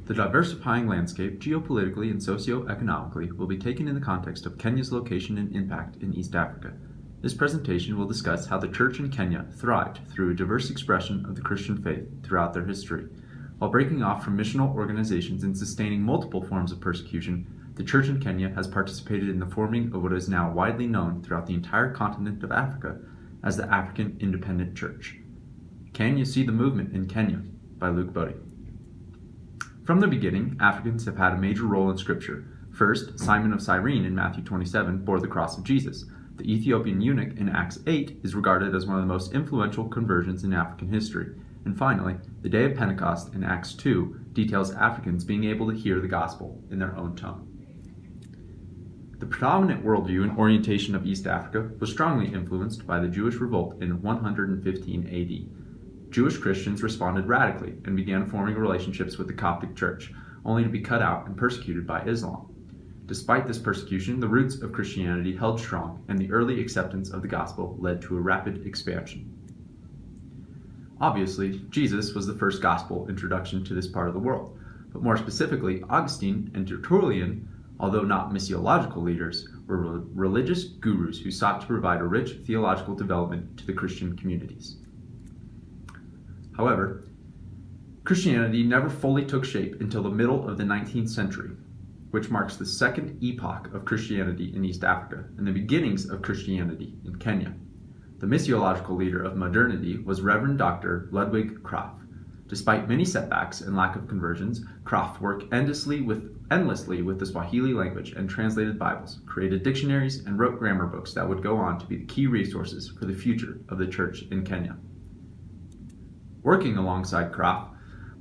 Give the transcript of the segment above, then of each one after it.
The diversifying landscape, geopolitically and socio-economically, will be taken in the context of Kenya's location and impact in East Africa. This presentation will discuss how the Church in Kenya thrived through a diverse expression of the Christian faith throughout their history. While breaking off from missional organizations and sustaining multiple forms of persecution, the Church in Kenya has participated in the forming of what is now widely known throughout the entire continent of Africa as the African Independent Church. Can You See the Movement in Kenya? By Luke Bodie. From the beginning, Africans have had a major role in Scripture. First, Simon of Cyrene in Matthew 27 bore the cross of Jesus. The Ethiopian eunuch in Acts 8 is regarded as one of the most influential conversions in African history. And finally, the day of Pentecost in Acts 2 details Africans being able to hear the gospel in their own tongue. The predominant worldview and orientation of East Africa was strongly influenced by the Jewish revolt in 115 AD. Jewish Christians responded radically and began forming relationships with the Coptic Church, only to be cut out and persecuted by Islam. Despite this persecution, the roots of Christianity held strong, and the early acceptance of the gospel led to a rapid expansion. Obviously, Jesus was the first gospel introduction to this part of the world, but more specifically, Augustine and Tertullian, although not missiological leaders, were religious gurus who sought to provide a rich theological development to the Christian communities. However, Christianity never fully took shape until the middle of the 19th century, which marks the second epoch of Christianity in East Africa and the beginnings of Christianity in Kenya. The missiological leader of modernity was Reverend Dr. Ludwig Krapf. Despite many setbacks and lack of conversions, Krapf worked endlessly with the Swahili language and translated Bibles, created dictionaries, and wrote grammar books that would go on to be the key resources for the future of the church in Kenya. Working alongside Krapf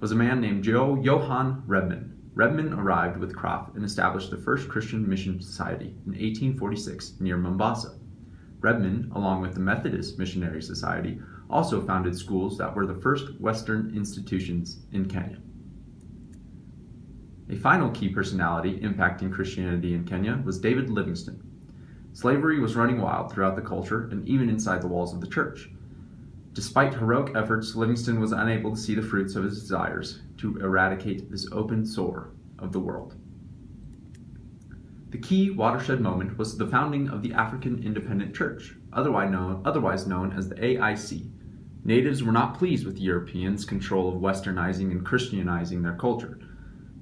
was a man named Johann Rebmann. Rebmann arrived with Krapf and established the first Christian Mission Society in 1846 near Mombasa. Rebmann, along with the Methodist Missionary Society, also founded schools that were the first Western institutions in Kenya. A final key personality impacting Christianity in Kenya was David Livingstone. Slavery was running wild throughout the culture and even inside the walls of the church. Despite heroic efforts, Livingstone was unable to see the fruits of his desires to eradicate this open sore of the world. The key watershed moment was the founding of the African Independent Church, otherwise known as the AIC. Natives were not pleased with Europeans' control of westernizing and Christianizing their culture.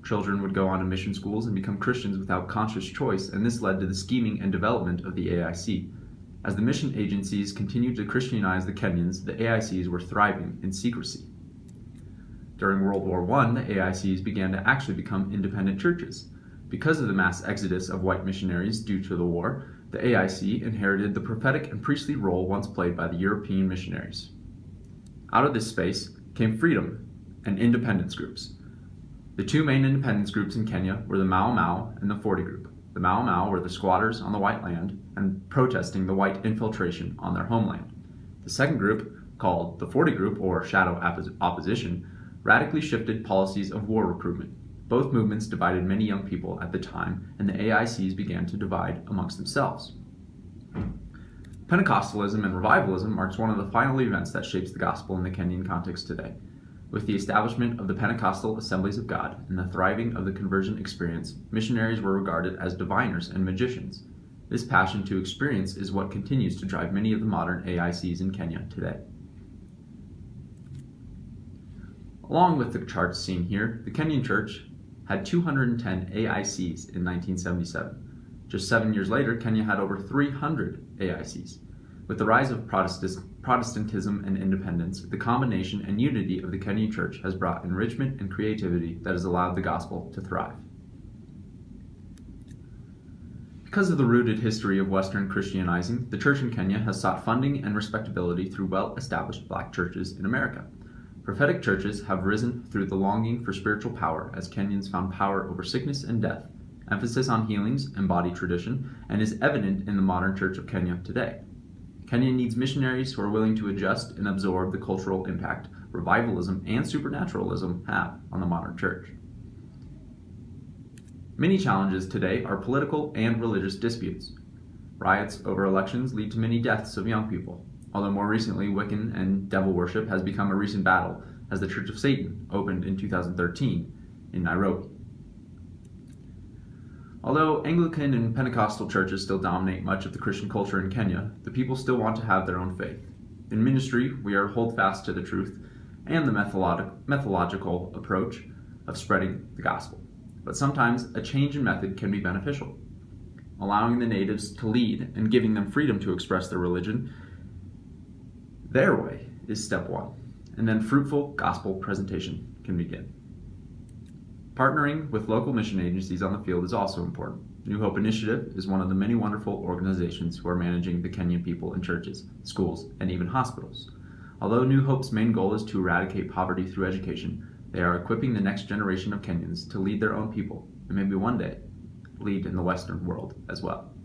Children would go on to mission schools and become Christians without conscious choice, and this led to the scheming and development of the AIC. As the mission agencies continued to Christianize the Kenyans, the AICs were thriving in secrecy. During World War I, the AICs began to actually become independent churches. Because of the mass exodus of white missionaries due to the war, the AIC inherited the prophetic and priestly role once played by the European missionaries. Out of this space came freedom and independence groups. The two main independence groups in Kenya were the Mau Mau and the 40 Group. The Mau Mau were the squatters on the white land and protesting the white infiltration on their homeland. The second group, called the 40 Group or Shadow Opposition, radically shifted policies of war recruitment. Both movements divided many young people at the time, and the AICs began to divide amongst themselves. Pentecostalism and revivalism marks one of the final events that shapes the gospel in the Kenyan context today. With the establishment of the Pentecostal Assemblies of God and the thriving of the conversion experience, missionaries were regarded as diviners and magicians. This passion to experience is what continues to drive many of the modern AICs in Kenya today. Along with the charts seen here, the Kenyan Church had 210 AICs in 1977. Just 7 years later, Kenya had over 300 AICs. With the rise of Protestantism and independence, the combination and unity of the Kenyan Church has brought enrichment and creativity that has allowed the gospel to thrive. Because of the rooted history of Western Christianizing, the Church in Kenya has sought funding and respectability through well-established Black churches in America. Prophetic churches have risen through the longing for spiritual power as Kenyans found power over sickness and death. Emphasis on healings embody tradition and is evident in the modern Church of Kenya today. Kenya needs missionaries who are willing to adjust and absorb the cultural impact revivalism and supernaturalism have on the modern church. Many challenges today are political and religious disputes. Riots over elections lead to many deaths of young people, although more recently Wiccan and devil worship has become a recent battle as the Church of Satan opened in 2013 in Nairobi. Although Anglican and Pentecostal churches still dominate much of the Christian culture in Kenya, the people still want to have their own faith. In ministry, we are hold fast to the truth and the methodological approach of spreading the gospel. But sometimes a change in method can be beneficial. Allowing the natives to lead and giving them freedom to express their religion their way is step one, and then fruitful gospel presentation can begin. Partnering with local mission agencies on the field is also important. New Hope Initiative is one of the many wonderful organizations who are managing the Kenyan people in churches, schools, and even hospitals. Although New Hope's main goal is to eradicate poverty through education, they are equipping the next generation of Kenyans to lead their own people, and maybe one day lead in the Western world as well.